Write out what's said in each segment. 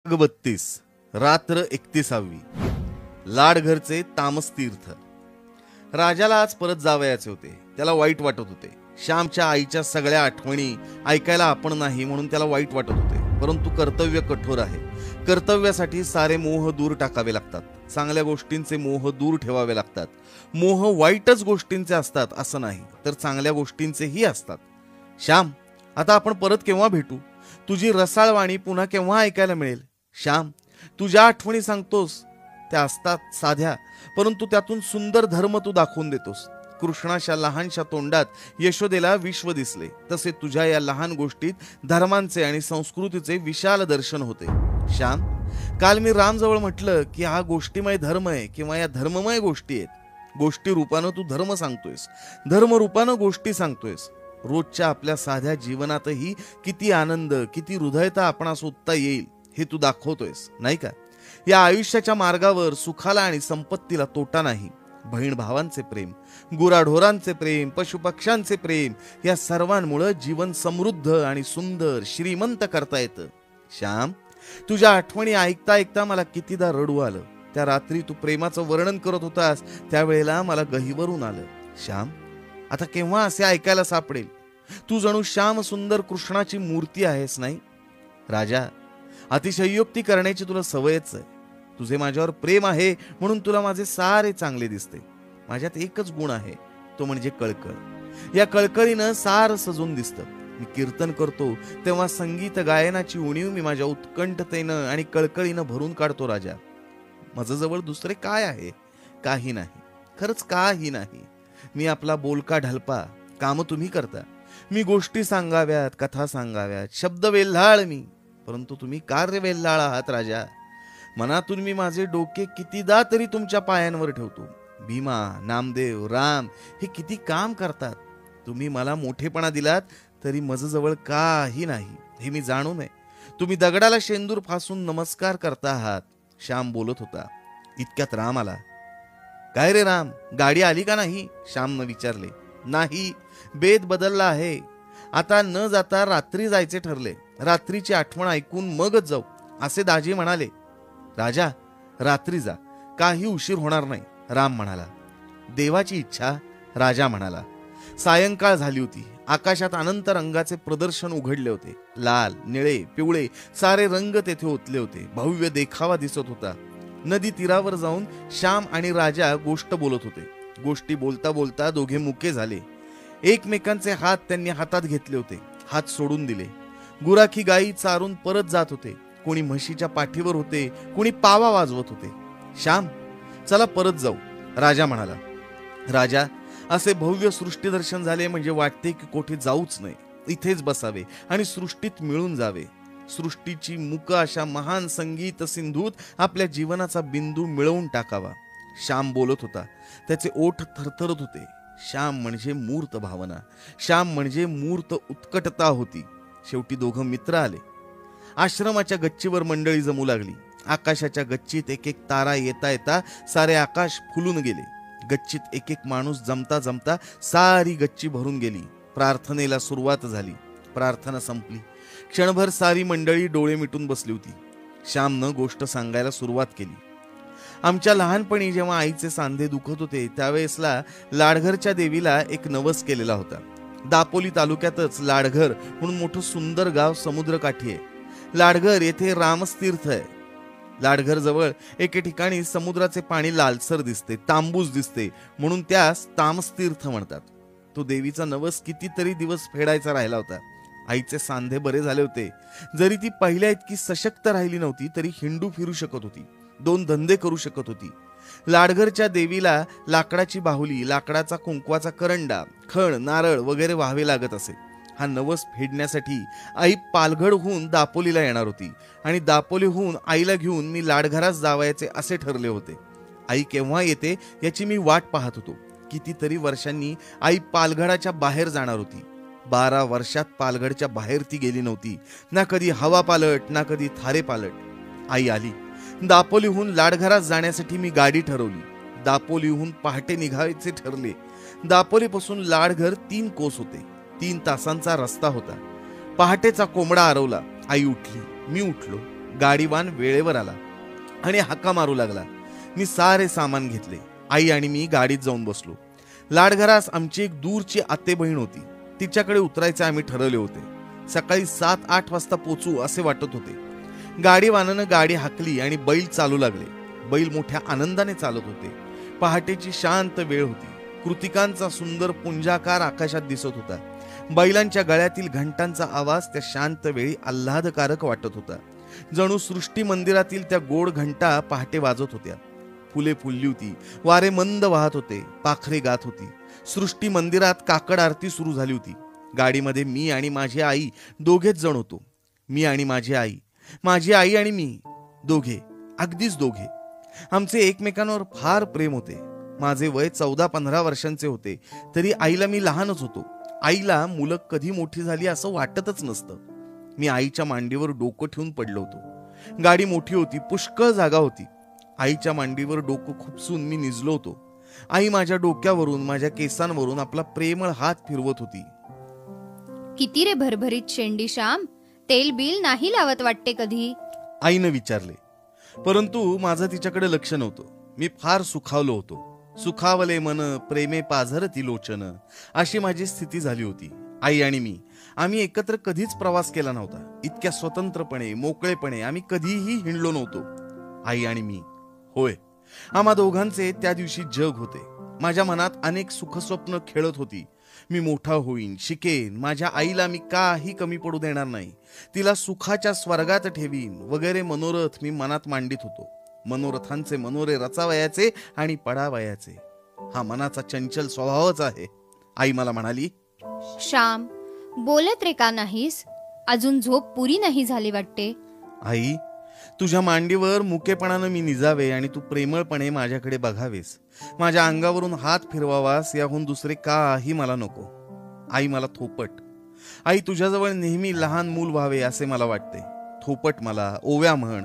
32 रात्र 31वी लाडघरचे तामस तीर्थ. राजाला आज परत जावयाचे होते. त्याला वाईट वाटत होते. श्यामच्या आईच्या सगळ्या आठवणी ऐकायला आपण नाही म्हणून त्याला वाईट वाटत होते. परंतु कर्तव्य कठोर आहे. कर्तव्यासाठी सारे मोह दूर टाकावे लागतात. चांगल्या गोष्टींचे मोह दूर ठेवावे लागतात. मोह वाईटच गोष्टींचे असतात असं नाही, तर चांगल्या गोष्टींचेही असतात. श्याम, आता आपण परत केव्हा भेटू? तुझी रसाळवाणी पुन्हा केव्हा ऐकायला मिळेल? श्याम, तुझ्या आठवणी सांगतोस त्या असतात साध्या, परंतु त्यातून सुंदर धर्म तू दाखवून देतोस. कृष्णाच्या लहानशा तोंडात यशोदेला विश्व दिसले, तसे तुझ्या या लहान गोष्टीत धर्मांचे आणि संस्कृतीचे विशाल दर्शन होते. श्याम, काल मी रामजवळ म्हटलं की हा गोष्टीमय धर्म आहे किंवा या धर्ममय गोष्टी आहेत. गोष्टी रूपानं तू धर्म सांगतोयस, धर्म रूपानं गोष्टी सांगतोयस. रोजच्या आपल्या साध्या जीवनातही किती आनंद, किती हृदयता आपणास ओतता येईल हे तू दाखवतोयस, नाही का? या आयुष्याच्या मार्गावर सुखाला आणि संपत्तीला तोटा नाही. बहीण भावांचे प्रेम, गुराढोरांचे प्रेम, पशुपक्ष्यांचे प्रेम, या सर्वांमुळे जीवन समृद्ध आणि सुंदर श्रीमंत करता येतं. श्याम, तुझ्या आठवणी ऐकता ऐकता मला कितीदा रडू आलं. त्या रात्री तू प्रेमाचं वर्णन करत होतास त्यावेळेला मला गहिवरून आलं. श्याम, आता केव्हा असे ऐकायला सापडेल? तू जणू श्याम सुंदर कृष्णाची मूर्ती आहेस, नाही? राजा, अतिशयोक्ती करण्याची तुला सवयच आहे. तुझे माझ्यावर प्रेम आहे म्हणून तुला माझे सारे चांगले दिसते. माझ्यात एकच गुण आहे, तो म्हणजे कळकळ. या कळकळीनं सार सजून दिसतं. मी कीर्तन करतो तेव्हा संगीत गायनाची उणीव मी माझ्या उत्कंठतेनं आणि कळकळीनं भरून काढतो. राजा, माझ्याजवळ दुसरे काय आहे? काही नाही, खरंच काही नाही. मी आपला बोलका ढलपा, काम तुम्ही करता. मी गोष्टी सांगाव्यात, कथा सांगाव्यात, शब्द वेल्हाळ मी, परंतु तुम्ही कार्य वेल्हाळ आहात. राजा, मनातून मी माझे डोके कितीदा तरी तुमच्या पायांवर ठेवतो. भीमा, नामदेव, राम हे किती काम करतात. तुम्ही मला मोठेपणा दिलात तरी माझ्याजवळ काही नाही हे मी जाणू नये. तुम्ही दगडाला शेंदूर फासून नमस्कार करता आहात. श्याम बोलत होता. इतक्यात राम आला. काय रे राम, गाडी आली का नाही? श्यामनं विचारले. नाही, बेत बदलला आहे. आता न जाता रात्री जायचे ठरले. रात्रीची आठवण ऐकून मगच जाऊ असे दाजी म्हणाले. राजा, रात्री जा, काही उशीर होणार नाही, राम म्हणाला. देवाची इच्छा, राजा म्हणाला. सायंकाळ झाली होती. आकाशात अनंत रंगाचे प्रदर्शन उघडले होते. लाल, निळे, पिवळे सारे रंग तेथे ओतले होते. भव्य देखावा दिसत होता. नदी तीरावर जाऊन श्याम आणि राजा गोष्ट बोलत होते. गोष्टी बोलता बोलता दोघे मुके झाले. एकमेकांचे हात त्यांनी हातात घेतले होते. हात सोडून दिले. गुराखी गायी चारून परत जात होते. कोणी म्हशीच्या पाठीवर होते, कोणी पावा वाजवत होते. श्याम, चला परत जाऊ, राजा म्हणाला. राजा, असे भव्य सृष्टी दर्शन झाले म्हणजे वाटते की कोठे जाऊच नाही, इथेच बसावे आणि सृष्टीत मिळून जावे. सृष्टीची मुक अशा महान संगीत सिंधूत आपल्या जीवनाचा बिंदू मिळवून टाकावा. श्याम बोलत होता. त्याचे ओठ थरथरत होते. श्याम म्हणजे मूर्त भावना, श्याम म्हणजे मूर्त उत्कटता होती. शेवटी दोघं मित्र आले. आश्रमाच्या गच्चीवर मंडळी जमू लागली. आकाशाच्या गच्चीत एक एक तारा येता येता सारे आकाश फुलून गेले. गच्चीत एक एक माणूस जमता जमता सारी गच्ची भरून गेली. प्रार्थनेला सुरुवात झाली. प्रार्थना संपली. क्षणभर सारी मंडळी डोळे मिटून बसली होती. श्यामनं गोष्ट सांगायला सुरुवात केली. आमच्या लहानपणी जेव्हा आईचे सांधे दुखत होते त्यावेळेसला लाडघरच्या देवीला एक नवस केलेला होता. दापोली तालुक्यातच लाडघर म्हणून मोठं सुंदर गाव समुद्रकाठी आहे. लाडघर येथे रामस्तीर्थ आहे. लाडघर जवळ एके ठिकाणी समुद्राचे पाणी लालसर दिसते, तांबूस दिसते, म्हणून त्यास तामस्तीर्थ म्हणतात. तो देवीचा नवस कितीतरी दिवस फेडायचा राहिला होता. आईचे सांधे बरे झाले होते. जरी ती पहिल्या इतकी सशक्त राहिली नव्हती तरी हिंडू फिरू शकत होती. 2 धंदे करू शकत होती. लाडघरच्या देवीला लाकडाची बाहुली, लाकडाचा कुंकवाचा करंडा, खण, नारळ वगैरे व्हावे लागत असे. हा नवस फेडण्यासाठी आई पालघडहून दापोलीला येणार होती आणि दापोलीहून आईला घेऊन मी लाडघरास जावायचे असे ठरले होते. आई केव्हा येते याची मी वाट पाहत होतो. कितीतरी वर्षांनी आई पालघडाच्या बाहेर जाणार होती. 12 वर्षात पालघडच्या बाहेर ती गेली नव्हती. ना कधी हवा पालट, ना कधी थारे पालट. आई आली. दापोलीहून लाडघरास जाण्यासाठी मी गाडी ठरवली. दापोलीहून पहाटे निघायचे ठरले. दापोलीपासून लाडघर 3 कोस होते. 3 तासांचा रस्ता होता. पहाटेचा कोंबडा आरवला. आई उठली, मी उठलो. गाडीवान वेळेवर आला आणि हाका मारू लागला. मी सारे सामान घेतले. आई आणि मी गाडीत जाऊन बसलो. लाडघरास आमची एक दूरची आते बहीण होती. तिच्याकडे उतरायचे आम्ही ठरवले होते. सकाळी 7-8 वाजता पोचू असे वाटत होते. गाडीवानानं गाडी हाकली आणि बैल चालू लागले. बैल मोठ्या आनंदाने चालत होते. पहाटेची शांत वेळ होती. कृतिकांचा सुंदर पुंजाकार आकाशात दिसत होता. बैलांच्या गळ्यातील घंटांचा आवाज त्या शांत वेळी आल्हादकारक वाटत होता. जणू सृष्टी मंदिरातील त्या गोड घंटा पहाटे वाजत होत्या. फुले फुलली होती. वारे मंद वाहत होते. पाखरे गात होती. सृष्टी मंदिरात काकड आरती सुरू झाली होती. गाडीमध्ये मी आणि माझी आई दोघेच जण होतो. मी आणि माझी आई आणि मी दोघे, अगदीच दोघे. आमचे एकमेकांवर फार प्रेम होते. माझे वय 14-15 वर्षांचे होते, तरी आईला मी लहानच होतो. आईला मुलं कधी मोठी झाली असं वाटतच नसतं. मी आईच्या मांडीवर डोकं ठेवून पडलो होतो. गाडी मोठी होती, पुष्कळ जागा होती. आईच्या मांडीवर डोकं खुपसून मी निजलो होतो. आई माझ्या डोक्यावरून, माझ्या केसांवरून आपला प्रेमळ हात फिरवत होती. किती रे भरभरीत शेंडी श्याम, तेल बिल नाही लावत वाटते कधी? आईनं विचारले. परंतु माझं तिच्याकडे लक्ष नव्हतं. मी फार सुखावलो होतो. सुखावले मन प्रेमे पाझरती लोचन, अशी माझी स्थिती झाली होती. आई आणि मी आम्ही एकत्र कधीच प्रवास केला नव्हता. इतक्या स्वतंत्रपणे, मोकळेपणे आम्ही कधीही हिंडलो नव्हतो. आई आणि मी. होय, आम्हा दोघांचे त्या दिवशी जग होते. माझ्या मनात अनेक सुखस्वप्न खेळत होती. मी मोठा होईन, शिकेन, माझ्या आईला मी काही कमी पडू देणार नाही, तिला सुखाच्या स्वर्गात ठेवीन वगैरे मनोरथ मी मनात मांडित होतो. मनोरथांचे मनोरे रचावयाचे आणि पडावयाचे, हा मनाचा चंचल स्वभावच आहे. आई मला म्हणाली, श्याम, बोलत रे का नाहीस? अजून झोप पुरी नाही झाली वाटते. आई, तुझ्या मांडीवर मुकेपणानं मी निजावे आणि तू प्रेमळपणे माझ्याकडे बघावेस, माझ्या अंगावरून हात फिरवावास, याहून दुसरे काही मला नको. आई मला थोपट. आई, तुझ्याजवळ नेहमी लहान मूल व्हावे असे मला वाटते. थोपट मला, ओव्या म्हण.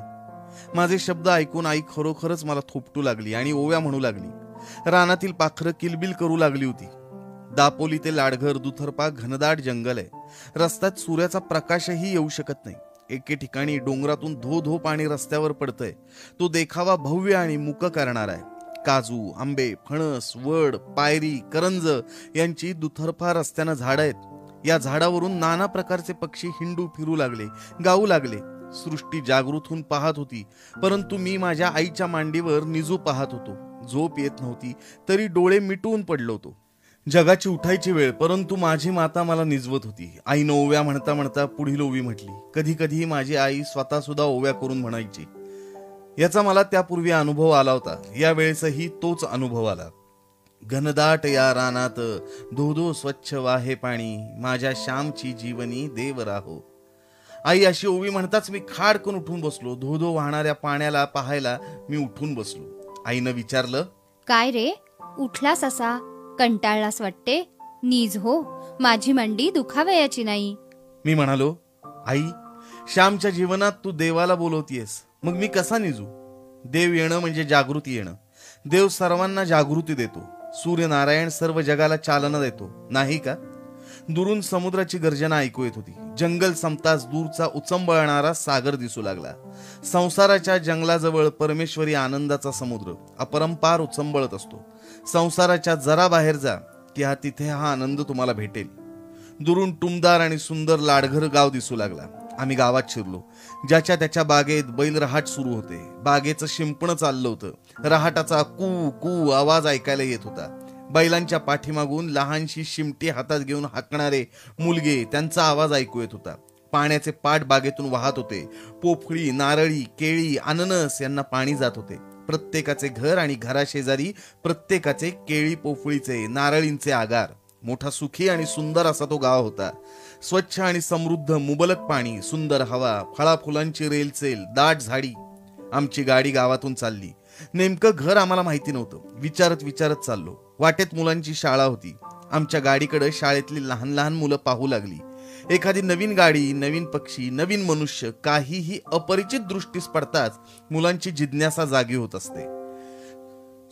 माझे शब्द ऐकून आई खरोखरच मला थोपटू लागली आणि ओव्या म्हणू लागली. रानातील पाखरं किलबिल करू लागली होती. दापोली ते लाडघर दुथरपा घनदाट जंगल आहे. रस्त्यात सूर्याचा प्रकाशही येऊ शकत नाही. एके ठिकाणी डोंगरातून धो धो पाणी रस्त्यावर पडतंय. तो देखावा भव्य आणि मुक करणार आहे. काजू, आंबे, फणस, वड, पायरी, करंज यांची दुथरपा रस्त्यानं झाड आहेत. या झाडावरून नाना प्रकारचे पक्षी हिंडू फिरू लागले, गाऊ लागले. सृष्टी जागृत होऊन पाहत होती, परंतु मी माझ्या आईच्या मांडीवर निजू पाहत होतो. झोप येत नव्हती, तरी डोळे मिटून पडलो होतो. जगाची उठायची वेळ, परंतु माझी माता मला निजवत होती. आईनं ओव्या म्हणता म्हणता पुढील ओवी म्हटली. कधी कधी माझी आई स्वतः सुद्धा ओव्या करून म्हणायची. याचा मला त्यापूर्वी अनुभव आला होता. या वेळेसही तोच अनुभव आला. घनदाट या रानात धो धो स्वच्छ वाहे पाणी, माझ्या श्यामची जीवनी देव राहो. आई अशी ओवी म्हणताच मी खाडकन उठून बसलो. धो धो वाहणाऱ्या पाण्याला पाहायला मी उठून बसलो. आईनं विचारलं, काय रे, उठलास असा? कंटाळलास वाटते? नीज हो, माझी मांडी दुखावयाची नाही. मी म्हणालो, आई, श्यामच्या जीवनात तू देवाला बोलवतीयस, मग मी कसा निजू? देव येणं म्हणजे जागृती येणं. देव सर्वांना जागृती देतो. सूर्यनारायण सर्व जगाला चालना देतो, नाही का? दुरून समुद्राची गर्जना ऐकू येत होती. जंगल संपताच दूरचा उचंबळणारा सागर दिसू लागला. संसाराच्या जंगलाजवळ परमेश्वरी आनंदाचा समुद्र अपरंपार उचंबळत असतो. संसाराच्या जरा बाहेर जा की तिथे हा आनंद तुम्हाला भेटेल. दुरून टुमदार आणि सुंदर लाडघर गाव दिसू लागला. आम्ही गावात शिरलो. ज्याच्या त्याच्या बागेत बैल रहाट सुरू होते. बागेचं शिंपण चाललं होतं. रहाटाचा कू कू आवाज ऐकायला येत होता. बैलांच्या पाठीमागून लहानशी शिमटी हातात घेऊन हाकणारे मुलगे, त्यांचा आवाज ऐकू येत होता. पाण्याचे पाट बागेतून वाहत होते. पोफळी, नारळी, केळी, अननस यांना पाणी जात होते. प्रत्येकाचे घर आणि घराशेजारी प्रत्येकाचे केळी, पोफळीचे, नारळींचे आगार. मोठा सुखी आणि सुंदर असा तो गाव होता. स्वच्छ आणि समृद्ध मुबलक पाणी, सुंदर हवा, फळाफुलांची रेलचेल, दाट झाडी. आमची गाडी गावातून चालली. नेमकं घर आम्हाला माहिती नव्हतं. विचारत विचारत चाललो. वाटेत मुलांची शाळा होती. आमच्या गाडीकडे शाळेतली लहान लहान मुलं पाहू लागली. एखादी नवीन गाडी, नवीन पक्षी, नवीन मनुष्य, काहीही अपरिचित दृष्टीस पडताच मुलांची जिज्ञासा जागी होत असते.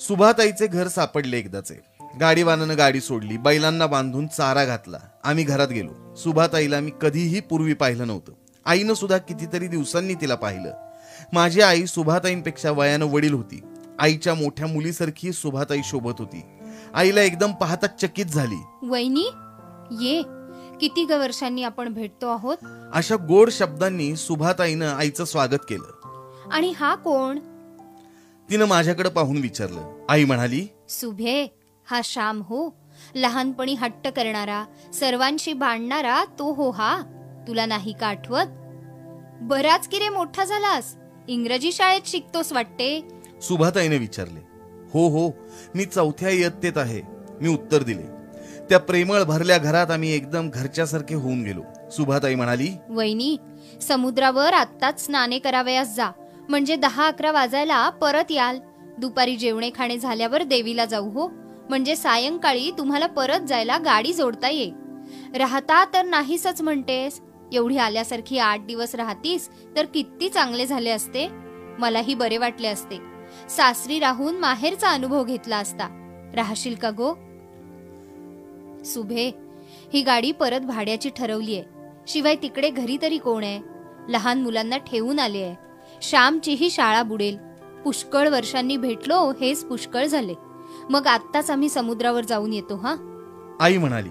सुभाताईचे घर सापडले एकदाचे. गाडीवानानं गाडी सोडली. बैलांना बांधून चारा घातला. आम्ही घरात गेलो. सुभाताईला मी कधीही पूर्वी पाहिलं नव्हतं. आईनं सुद्धा कितीतरी दिवसांनी तिला पाहिलं. माझी आई सुभाताईंपेक्षा वयानं वडील होती. आईच्या मोठ्या मुलीसारखी सुभाताई शोभत होती. आईला एकदम पाहता चकित झाली. वहिनी ये, किती वर्षांनी आपण भेटतो आहोत. अशा गोड शब्दांनी सुभाताईनं आईचं स्वागत केलं. आणि हा कोण? तिनं माझ्याकडे पाहून विचारलं. आई म्हणाली, सुभे, हा श्याम हो, लहानपणी हट्ट करणारा, सर्वांशी भांडणारा तो हो. हा तुला नाही का आठवत? बराच की रे मोठा झालास, इंग्रजी शाळेत शिकतोस वाटते. सुभाताईने विचारले. हो हो, मी 4थ्या इयत्तेत आहे, मी उत्तर दिले. त्या प्रेमळ भरल्या घरात आम्ही एकदम घरच्यासारखे होऊन गेलो. सुभाताई म्हणाली, वहिनी, समुद्रावर आत्ताच स्नाने करावयास जा, म्हणजे 10-11 वाजायला परत याल. दुपारी जेवणे खाणे झाल्यावर देवीला जाऊ हो, म्हणजे सायंकाळी तुम्हाला परत जायला गाडी जोडता येईल. राहता तर नाहीसच म्हणतेस, एवढी आल्यासारखी 8 दिवस राहतीस तर किती चांगले झाले असते. मलाही बरे वाटले असते. सासरी राहून माहेरचा अनुभव घेतला असता. राहशील का गो? सुभे, ही गाडी परत भाड्याची ठरवलीये. शिवाय तिकडे घरी तरी कोण आहे? लहान मुलांना ठेवून आले आहे. श्यामचीही शाळा बुडेल. पुष्कळ वर्षांनी भेटलो हेच पुष्कळ झाले. मग आत्ताच आम्ही समुद्रावर जाऊन येतो. हा, आई म्हणाली.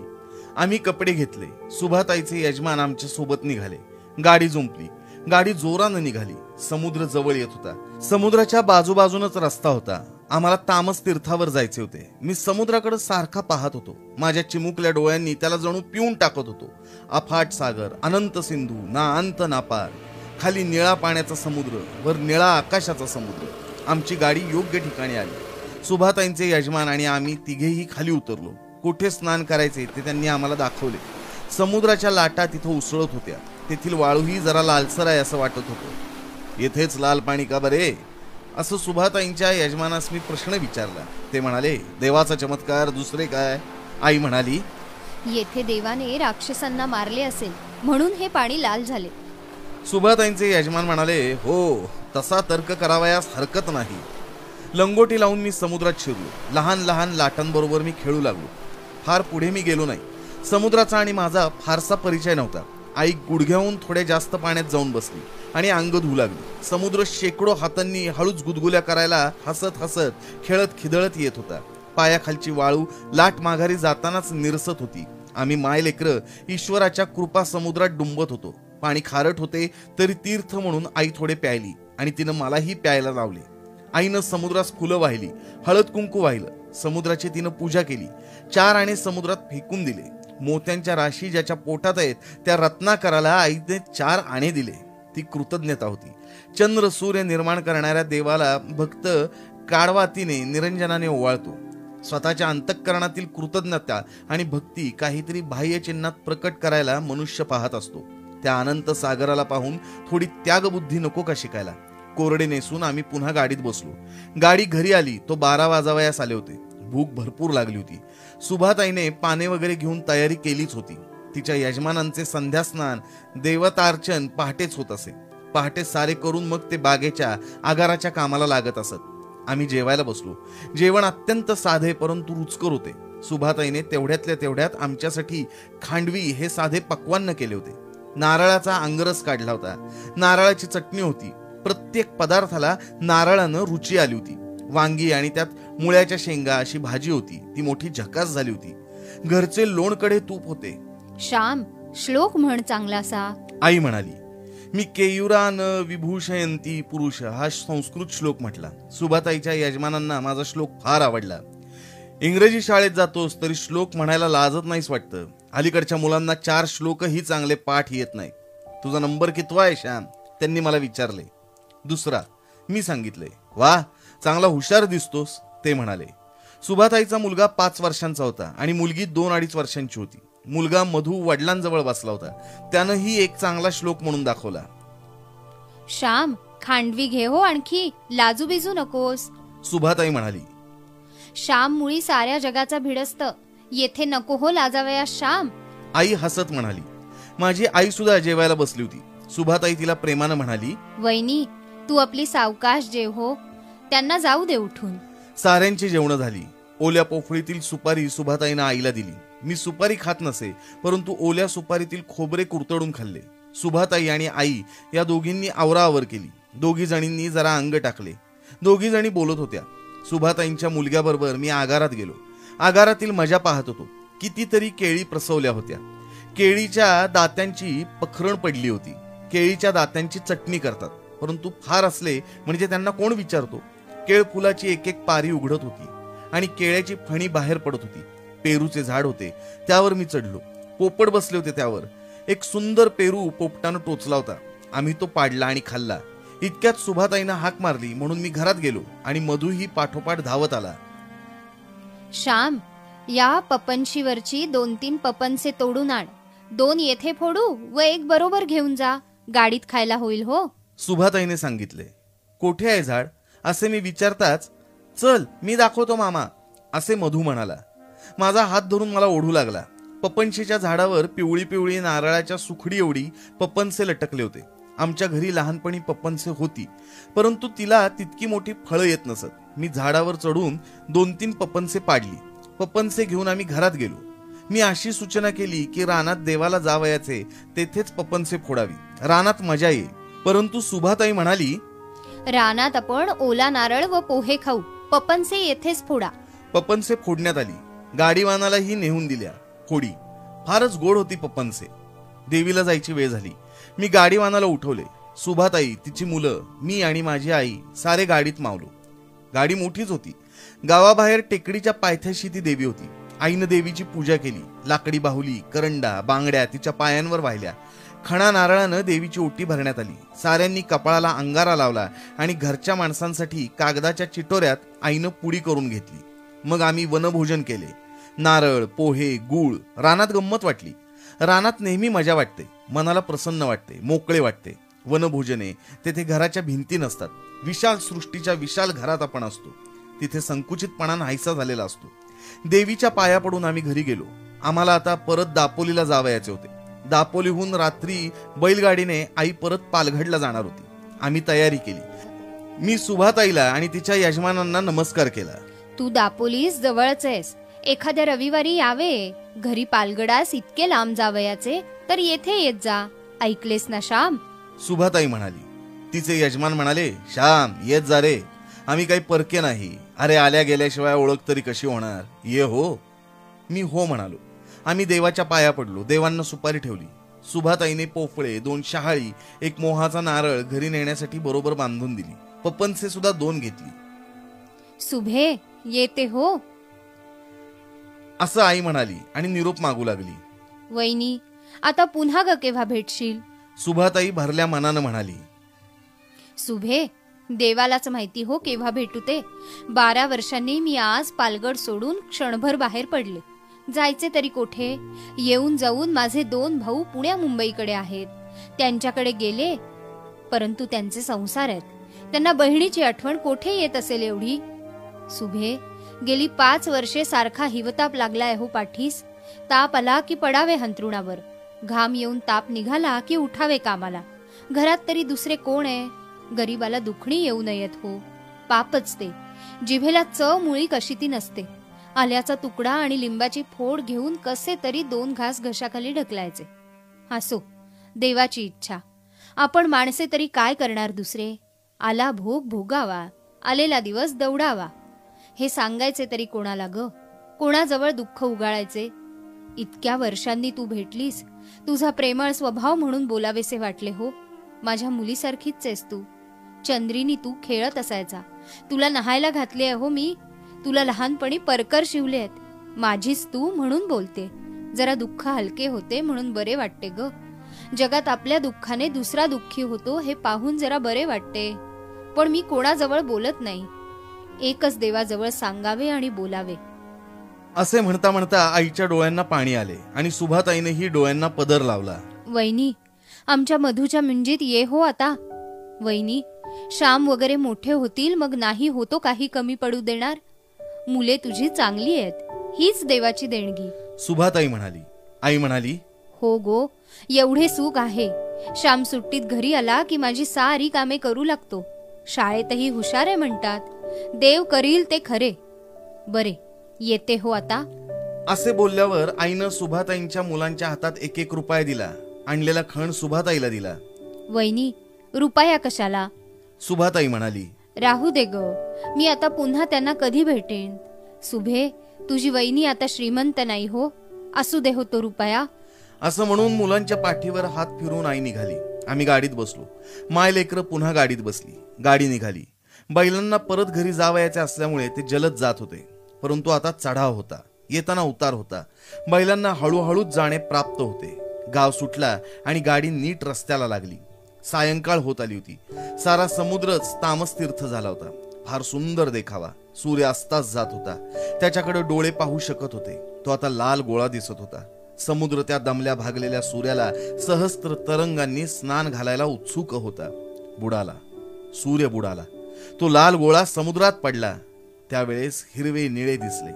आम्ही कपडे घेतले. सुभाताईचे यजमान आमच्या सोबत निघाले. गाडी जुंपली. गाडी जोरानं निघाली. समुद्र जवळ येत होता. समुद्राच्या बाजूबाजूनच रस्ता होता. आम्हाला तामस तीर्थावर जायचे होते. मी समुद्राकडे सारखा पाहत होतो. माझ्या चिमुकल्या डोळ्यांनी त्याला जणू पिऊन टाकत होतो. अफाट सागर, अनंत सिंधू, ना अंत ना पार. खाली निळा पाण्याचा समुद्र, वर निळा आकाशाचा समुद्र. आमची गाडी योग्य ठिकाणी आली. सुभाताईंचे यजमान आणि आम्ही तिघेही खाली उतरलो. कुठे स्नान करायचे ते त्यांनी आम्हाला दाखवले. समुद्राच्या लाटा तिथं उसळत होत्या. तेथील वाळूही जरा लालसर आहे असं वाटत होतं. येथेच लाल पाणी का बरे, असं सुभाताईंच्या यजमानास मी प्रश्न विचारला. ते म्हणाले, देवाचा चमत्कार, दुसरे काय. आई म्हणाली, येथे देवाने राक्षसांना मारले असेल म्हणून हे पाणी लाल झाले. सुभाताईंचे यजमान म्हणाले, हो, तसा तर्क करावयास हरकत नाही. लंगोटी लावून मी समुद्रात शिरलो. लहान लहान लाटांबरोबर मी खेळू लागलो. फार पुढे मी गेलो नाही. समुद्राचा आणि माझा फारसा परिचय नव्हता. आई गुडघ्याहून थोडे जास्त पाण्यात जाऊन बसली आणि अंग धुऊ लागली. समुद्र शेकडो हातांनी हळूच गुदगुल्या करायला हसत हसत, खेळत खिदळत येत होता. पायाखालची वाळू लाट माघारी जातानाच निरसत होती. आम्ही मायलेकरं ईश्वराच्या कृपा समुद्रात डुंबत होतो. पाणी खारट होते तरी तीर्थ म्हणून आई थोडे प्यायली आणि तिनं मलाही प्यायला लावले. आईनं समुद्रास फुलं वाहिली, हळद कुंकू वाहिलं. समुद्राची तिनं पूजा केली. 4 आणे समुद्रात फेकून दिले. मोत्यांच्या राशी ज्याच्या पोटात आहेत त्या रत्नाकराला आईने 4 आणे दिले. ती कृतज्ञता होती. चंद्र सूर्य निर्माण करणाऱ्या देवाला भक्त काडवातीने निरंजनाने ओवाळतो. स्वतःच्या अंतःकरणातील कृतज्ञता आणि भक्ती काहीतरी बाह्य चिन्हात प्रकट करायला मनुष्य पाहत असतो. त्या अनंत सागराला पाहून थोडी त्यागबुद्धी नको का शिकायला? कोरडे नेसून आम्ही पुन्हा गाडीत बसलो. गाडी घरी आली तो 12 वाजावयास आले होते. भूक भरपूर लागली होती. सुभाताईने पाने वगैरे घेऊन तयारी केलीच होती. तिच्या यजमानांचे संध्यास्नान, देवतार्चन पहाटेच होत असे. पहाटे सारे करून मग ते बागेच्या आगाराच्या कामाला लागत असत. आम्ही जेवायला बसलो. जेवण अत्यंत साधे परंतु रुचकर होते. सुभाताईने तेवढ्यातल्या तेवढ्यात आमच्यासाठी खांडवी हे साधे पक्वान्न केले होते. नारळाचा अंगरस काढला होता. नारळाची चटणी होती. प्रत्येक पदार्थाला नारळानं रुची आली होती. वांगी आणि त्यात मुळ्याच्या शेंगा अशी भाजी होती. ती मोठी झकास झाली होती. घरचे लोणकडे तूप होते. श्याम, श्लोक म्हण चांगलासा. आई म्हणाली. मी केयुरान विभूषयंती पुरुष हा संस्कृत श्लोक म्हटला. सुभाताईच्या यजमानांना माझा श्लोक फार आवडला. इंग्रजी शाळेत जातोस तरी श्लोक म्हणायला लाजत नाहीस वाटतं. अलीकडच्या मुलांना 4 श्लोकही चांगले पाठ येत नाही. तुझा नंबर कितवा आहे श्याम? त्यांनी मला विचारले. 2रा, मी सांगितले. वा, चांगला हुशार दिसतोस, ते म्हणाले. सुभाताईचा मुलगा 5 वर्षांचा होता आणि मुलगी 2-2.5 वर्षांची होती. मुलगा मधू वडिलांजवळ बसला होता. त्यानंही एक चांगला श्लोक म्हणून दाखवला. श्याम, खांडवी घे हो आणखी, लाजू बिजू नकोस. सुभाताई म्हणाली. श्याम मुळी साऱ्या जगाचा भिडस्त, येथे नको हो लाजावयास श्याम. आई हसत म्हणाली. माझी आई सुद्धा जेवायला बसली होती. सुभाताई तिला प्रेमानं म्हणाली, वहिनी, तू आपली सावकाश जेव हो, त्यांना जाऊ दे उठून. साऱ्यांची जेवणं झाली. ओल्या पोफळीतील सुपारी सुभाताईनं आईला दिली. मी सुपारी खात नसे परंतु ओल्या सुपारीतील खोबरे कुरतडून खाल्ले. सुभाताई आणि आई या दोघींनी आवराआवर केली. दोघी जणींनी जरा अंग टाकले. दोघी जणी बोलत होत्या. सुभाताईंच्या मुलग्याबरोबर मी आगारात गेलो. आगारातील मजा पाहत होतो. कितीतरी केळी प्रसवल्या होत्या. केळीच्या दात्यांची पखरण पडली होती. केळीच्या दात्यांची चटणी करतात, परंतु फार असले म्हणजे त्यांना कोण विचारतो. केळ फुलाची एक एक पारी उघडत होती आणि केळ्याची फणी बाहेर पडत होती. पेरूचे झाड होते, त्यावर मी चढलो. पोपट बसले होते त्यावर. एक सुंदर पेरू पोपटानं टोचला होता. आम्ही तो पाडला आणि खाल्ला. इतक्यात सुभाताईनं हाक मारली म्हणून मी घरात गेलो आणि मधूही पाठोपाठ धावत आला. श्याम, या पपनशीवरची 2-3 पपनसे तोडून आण. 2 येथे फोडू व 1 बरोबर घेऊन जा. गाडीत खायला होईल हो. सुभाताईने सांगितले. कोठे आहे झाड असे मी विचारताच, चल मी दाखवतो मामा असे मधू म्हणाला. माझा हात धरून मला ओढू लागला. पपनशीच्या झाडावर पिवळी पिवळी नारळाच्या सुखडी एवढी पपनसे लटकले होते. आमच्या घरी लहानपणी पपनसे होती, परंतु तिला तितकी मोठी फळं येत नसत. मी झाडावर चढून 2-3 पपनसे पाडली. पपनसे घेऊन आम्ही घरात गेलो. मी अशी सूचना केली की रानात देवाला जावयाचे, तेथेच पपनसे फोडावी. रानात मजा येईल. परंतु सुभाताई म्हणाली, रानात आपण ओला नारळ व पोहे खाऊ. पपनसे येथेच फोडा. पपनसे फोडण्यात आली. गाडीवानालाही नेहून दिल्या. फोडी फारच गोड होती पपनसे. देवीला जायची वेळ झाली. मी गाडीवानाला उठवले. सुभाताई, तिची मुलं, मी आणि माझी आई सारे गाडीत मावलो. गाडी मोठीच होती. गावाबाहेर टेकडीच्या पायथ्याशी ती देवी होती. आईनं देवीची पूजा केली. लाकडी बाहुली, करंडा, बांगड्या तिच्या पायांवर वाहिल्या. खणा नारळानं देवीची ओटी भरण्यात आली. साऱ्यांनी कपाळाला अंगारा लावला आणि घरच्या माणसांसाठी कागदाच्या चिटोऱ्यात आईनं पुडी करून घेतली. मग आम्ही वनभोजन केले. नारळ, पोहे, गूळ. रानात गंमत वाटली. रानात नेहमी मजा वाटते. मनाला प्रसन्न वाटते, मोकळे वाटते. वनभोजने, तेथे घराच्या भिंती नसतात. विशाल सृष्टीच्या विशाल घरात आपण असतो. तिथे संकुचितपणा नाहीसा झालेला असतो. देवीच्या पाया पडून आम्ही घरी गेलो. आम्हाला आता परत दापोलीला जावयाचे होते. दापोलीहून रात्री बैलगाडीने आई परत पालघडला जाणार होती. आम्ही तयारी केली. मी सुभाताईला आणि तिच्या यजमानांना नमस्कार केला. तू दापोलीस जवळच आहेस. एखाद्या रविवारी यावे. घरी पालगडास इतके लांब जावयाचे तर येथे येत जा. ऐकलेस ना श्याम? सुभाताई म्हणाली. तिचे यजमान म्हणाले, श्याम येत जा रे, आम्ही काही परके नाही. अरे आल्या गेल्याशिवाय ओळख तरी कशी होणार. ये हो. मी हो म्हणालो. आम्ही देवाच्या पाया पडलो. देवांना सुपारी ठेवली. सुभाताईने पोफळे, 2 शहाळी, 1 मोहाचा नारळ घरी नेण्यासाठी बरोबर बांधून दिली. पपनसे सुद्धा 2 घेतली. सुभे, येते हो असं आई म्हणाली आणि निरोप मागू लागली. वहिनी, आता पुन्हा ग केव्हा भेटशील? सुभाताई भरल्या मनानं म्हणाली. सुभे, देवालाच माहिती हो केव्हा भेटू ते. 12 वर्षांनी मी आज पालगड सोडून क्षणभर बाहेर पडले. जायचे तरी कोठे? येऊन जाऊन माझे 2 भाऊ पुण्या मुंबईकडे आहेत. त्यांच्याकडे गेले, परंतु त्यांचे संसार आहेत. त्यांना बहिणीची आठवण कोठे येत असेल एवढी? सुभे, गेली 5 वर्षे सारखा हिवताप लागलाय हो पाठीस. ताप आला की पडावे हंतरुणावर. घाम येऊन ताप निघाला की उठावे कामाला. घरात तरी दुसरे कोण आहे? गरीबाला दुखणी येऊ नयेत हो. पापच ते. जिभेला चव मुळी कशी ती नसते. आल्याचा तुकडा आणि लिंबाची फोड घेऊन कसे तरी 2 घास घशाखाली ढकलायचे. असो, देवाची इच्छा. आपण माणसे तरी काय करणार दुसरे? आला भोग भोगावा, आलेला दिवस दौडावा. हे सांगायचे तरी कोणाला ग? कोणाजवळ दुःख उगाळायचे? इतक्या वर्षांनी तू भेटलीस. तुझा प्रेमळ स्वभाव म्हणून बोलावेसे वाटले हो. माझ्या मुलीसारखीच आहेस तू. चंद्रीनी तू खेळत असायचा. तुला नहायला घातले आहे हो मी. तुला लहानपणी परकर शिवले आहेत. माझीच तू म्हणून बोलते. जरा दुःख हलके होते म्हणून बरे वाटते ग. जगात आपल्या दुःखाने दुसरा दुःखी होतो हे पाहून जरा बरे वाटते. पण मी कोणाजवळ बोलत नाही. एकच देवाजवळ सांगावे आणि बोलावे. असे म्हणता म्हणता आईच्या डोळ्यांना पाणी आले आणि सुभाताईनेही डोळ्यांना पदर लावला. वहिनी, आमच्या मधूच्या मुंजीत ये हो आता. वहिनी, श्याम वगैरे मोठे होतील मग नाही होतो काही कमी पडू देणार. मुले तुझी चांगली आहेत. हीच देवाची देणगी. सुभाताई म्हणाली. आई म्हणाली, हो गो, एवढे सुख आहे. श्याम सुट्टीत घरी आला की माझी सारी कामे करू लागतो. शाळेतही हुशार आहे म्हणतात. देव करील ते खरे. बरे, येते हो आता. असे बोलल्यावर आईनं सुभाताईंच्या मुलांच्या हातात 1-1 रुपया दिला. आणलेला खण सुभाताईला दिला. वहिनी, रुपया कशाला? सुभाताई म्हणाली, राहू दे ग, मी आता पुन्हा त्यांना कधी भेटेन. सुभे, तुझी वहिनी आता श्रीमंत नाही हो, असू दे होतो रुपया. असं म्हणून मुलांच्या पाठीवर हात फिरून आई निघाली. आम्ही गाडीत बसलो. माय लेकरं पुन्हा गाडीत बसली. गाडी निघाली. बैलांना परत घरी जावयाचे असल्यामुळे ते जलद जात होते. परंतु आता चढाव होता, येताना उतार होता. बैलांना हळूहळूच जाणे प्राप्त होते. गाव सुटला आणि गाडी नीट रस्त्याला लागली. सायंकाळ होत आली होती. सारा समुद्रच तामसतीर्थ झाला होता. फार सुंदर देखावा. सूर्य अस्तास जात होता. त्याच्याकडे डोळे पाहू शकत होते. तो आता लाल गोळा दिसत होता. समुद्र त्या दमल्या भागलेल्या सूर्याला सहस्त्र तरंगांनी स्नान घालायला उत्सुक होता. बुडाला, सूर्य बुडाला. तो लाल गोळा समुद्रात पडला. त्यावेळेस हिरवे निळे दिसले.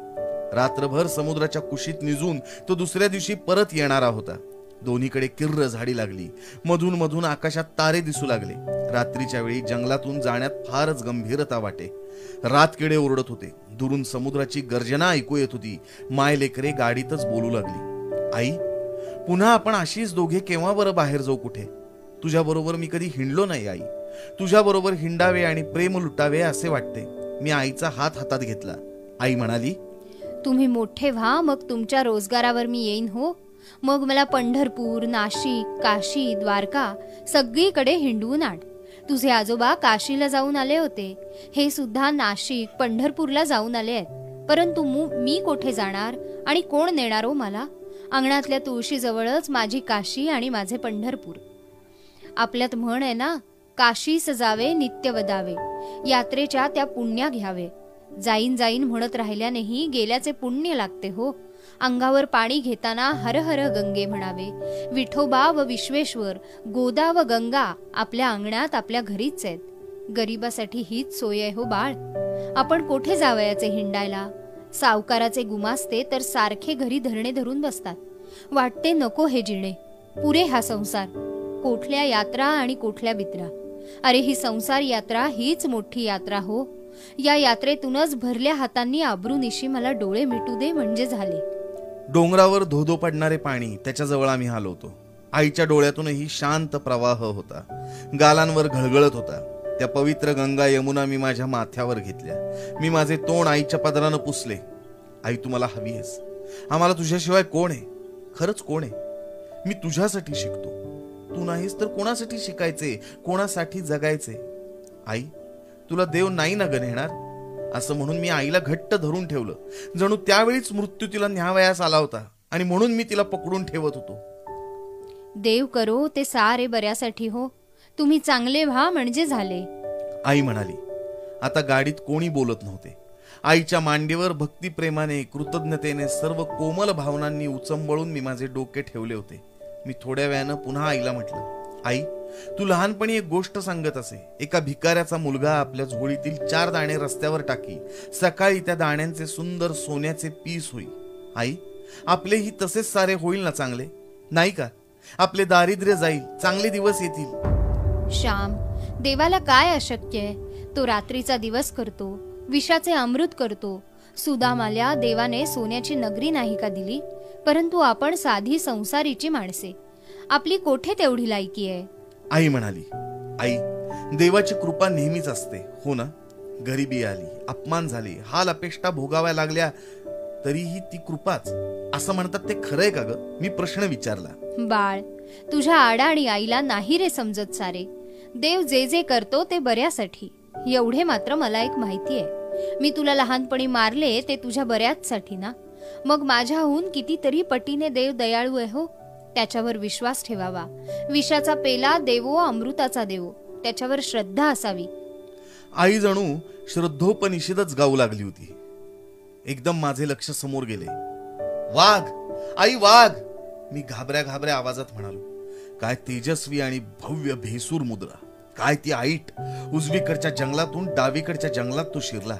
रात्रभर समुद्राच्या कुशीत निजून तो दुसऱ्या दिवशी परत येणारा होता. दोन्हीकडे किर्र झाडी लागली. मधून मधून आकाशात तारे दिसू लागले. रात्रीच्या वेळी जंगलातून जाण्यात फारच गंभीरता वाटे. रातकिडे ओरडत होते. दुरून समुद्राची गर्जना ऐकू येत होती. माय लेकरे गाडीतच बोलू लागली, आई, पुन्हा आपण अशीच दोघे केव्हा बरं बाहेर जाऊ कुठे? तुझ्या बरोबर मी कधी हिंडलो नाही आई. तुझ्या बरोबर हिंडावे आणि प्रेम लुटावे असे वाटते. मी आईचा हात हातात घेतला. आई म्हणाली, तुम्ही मोठे व्हा, मग तुमच्या रोजगारावर मी येईन हो. मग मला पंढरपूर, नाशिक, काशी, द्वारका सगळीकडे हिंडवून आण. तुझे आजोबा काशीला जाऊन आले होते. हे सुद्धा नाशिक, पंढरपूरला जाऊन आले आहेत. परंतु मी कोठे जाणार आणि कोण नेणार हो मला? अंगणातल्या तुळशीजवळच माझी काशी आणि माझे पंढरपूर. आपल्यात म्हण आहे ना, काशीस जावे नित्य वदावे. यात्रेच्या त्या पुण्या घ्यावे. जाईन जाईन म्हणत राहिल्यानेही गेल्याचे पुण्य लागते हो. अंगावर पाणी घेताना हर हर गंगे म्हणावे. विठोबा व विश्वेश्वर, गोदा व गंगा आपल्या अंगणात आपल्या घरीच आहेत. गरीबासाठी हीच सोय आहे हो बाळ. आपण कोठे जावयाचे हिंडायला? सावकाराचे गुमास्ते तर सारखे घरी धरणे धरून बसतात. वाटते नको हे जिणे, पुरे हा संसार. कोठल्या यात्रा आणि कोठल्या बित्रा. अरे ही संसार यात्रा हीच मोठी यात्रा हो. या यात्रेतूनच भरल्या हातांनी आबरूनिशी मला डोळे मिटू दे म्हणजे झाले. डोंगरावर धोधो पडणारे पाणी, त्याच्याजवळ आम्ही हलवतो. आईच्या डोळ्यातूनही शांत प्रवाह होता. गालांवर घळघळत होता. त्या पवित्र गंगा यमुना मी माझ्या माथ्यावर घेतल्या. मी माझे तोंड आईच्या पदरानं पुसले. आई, तू मला हवी आहेस. आम्हाला तुझ्याशिवाय कोण आहे? खरंच कोण आहे? मी तुझ्यासाठी शिकतो. तू नाहीस तर कोणासाठी शिकायचे, कोणासाठी जगायचे? आई, तुला देव नाही ना ग नेणार? असं म्हणून मी आईला घट्ट धरून ठेवलं. जणू त्यावेळीच मृत्यू तिला न्यावयास आला होता आणि म्हणून मी तिला पकडून ठेवत होतो. देव करो ते सारे बऱ्यासाठी हो. तुम्ही चांगले व्हा म्हणजे झाले. आई म्हणाली. आता गाडीत कोणी बोलत नव्हते. आईच्या मांडीवर भक्तिप्रेमाने, कृतज्ञतेने, सर्व कोमल भावनांनी उचंबळून मी माझे डोके ठेवले होते. मी थोड्या वेळानं पुन्हा आईला म्हटलं, आई, तू लहानपणी एक गोष्ट सांगत असे. एका भिकाऱ्याचा मुलगा आपल्या झोळीतील 4 दाणे रस्त्यावर टाकी. सकाळी त्या दाण्यांचे सुंदर सोन्याचे पीस होई. आई, आपलेही तसेच सारे होईल ना चांगले? नाही का? आपले दारिद्र्य जाईल, चांगले दिवस येतील. श्याम, देवाला काय अशक्य आहे? तो रात्रीचा दिवस करतो, विषाचे अमृत करतो. सुदामाला देवाने सोन्याची नगरी नाही का दिली? परंतु आपण साधी संसारीची माणसे. आपली कोठे तेवढी लायकी आहे? आई म्हणाली. आई, देवाची कृपा नेहमीच असते हो ना? गरिबी आली, अपमान झाले, हाल अपेष्टा भोगाव्या लागल्या, तरीही ती कृपाच असं म्हणतात ते खरंय का ग? मी प्रश्न विचारला. बाळ, तुझ्या आडा आणि आईला नाही रे समजत सारे. देव जे जे करतो ते बऱ्यासाठी. एवढे मात्र मला एक माहिती आहे. मी तुला लहानपणी मारले ते तुझ्या बऱ्याचसाठी ना. मग माझ्याहून कितीतरी पटीने देव दयाळू आहे हो. त्याच्यावर विश्वास ठेवावा. विषाचा पेला देवो अमृताचा देवो, त्याच्यावर श्रद्धा असावी. आई जणू श्रद्धोपनिषदच गाऊ लागली होती. एकदम माझे लक्ष समोर गेले. वाघ, आई वाघ, मी घाबऱ्या घाबऱ्या आवाजात म्हणालो. काय तेजस्वी आणि भव्य भेसूर मुद्रा. काय ती आईट. उजवीकडच्या जंगलातून डावीकडच्या जंगलात तो शिरला.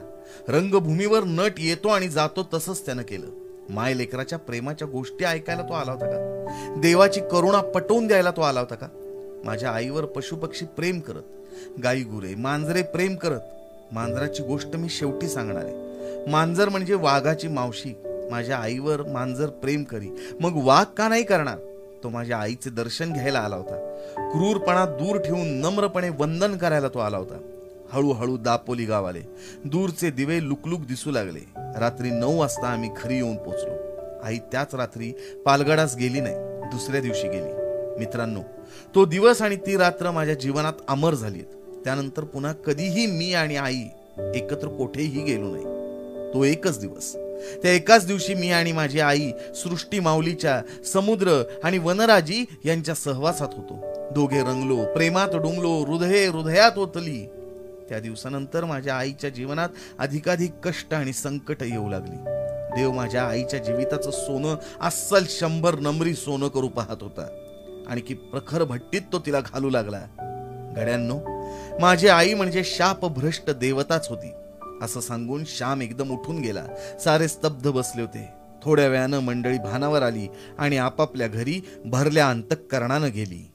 रंगभूमीवर नट येतो आणि जातो तसंच त्यानं केलं. माय लेकराच्या प्रेमाच्या गोष्टी ऐकायला तो आला होता का? देवाची करुणा पटवून द्यायला तो आला होता का? माझ्या आईवर पशुपक्षी प्रेम करत, गाई गुरे मांजरे प्रेम करत. मांजराची गोष्ट मी शेवटी सांगणार आहे. मांजर म्हणजे वाघाची मावशी. माझ्या आईवर मांजर प्रेम करी, मग वाघ का नाही करणार? तो माझ्या आईचे दर्शन घ्यायला आला होता. क्रूरपणा दूर ठेवून नम्रपणे वंदन करायला तो आला होता. हळूहळू दापोली गाव आले. दूरचे दिवे लुकलुक दिसू लागले. रात्री 9 वाजता आम्ही घरी येऊन पोचलो. आई त्याच रात्री पालगडास गेली नाही, दुसऱ्या दिवशी गेली. मित्रांनो, तो दिवस आणि ती रात्र माझ्या जीवनात अमर झालीत. त्यानंतर पुन्हा कधीही मी आणि आई एकत्र कोठेही गेलो नाही. तो एकच दिवस, त्या एकाच दिवशी मी आणि माझी आई सृष्टी माऊलीच्या, समुद्र आणि वनराजी यांच्या सहवासात होतो. दोघे रंगलो, प्रेमात डुंबलो, हृदये हृदयात ओतली. त्या दिवसानंतर माझ्या आईच्या जीवनात अधिकाधिक कष्ट आणि संकट येऊ लागली. देव माझ्या आईच्या जीविताचं सोनं अस्सल 100 नंबरी सोनं करू पाहत होता. आणि की प्रखर भट्टीत तो तिला घालू लागला. गड्यांनो, माझी आई म्हणजे शापभ्रष्ट देवताच होती असं सांगून श्याम एकदम उठून गेला. सारे स्तब्ध बसले होते. थोड्या वेळानं मंडळी भानावर आली आणि आपापल्या घरी भरल्या अंतःकरणानं गेली.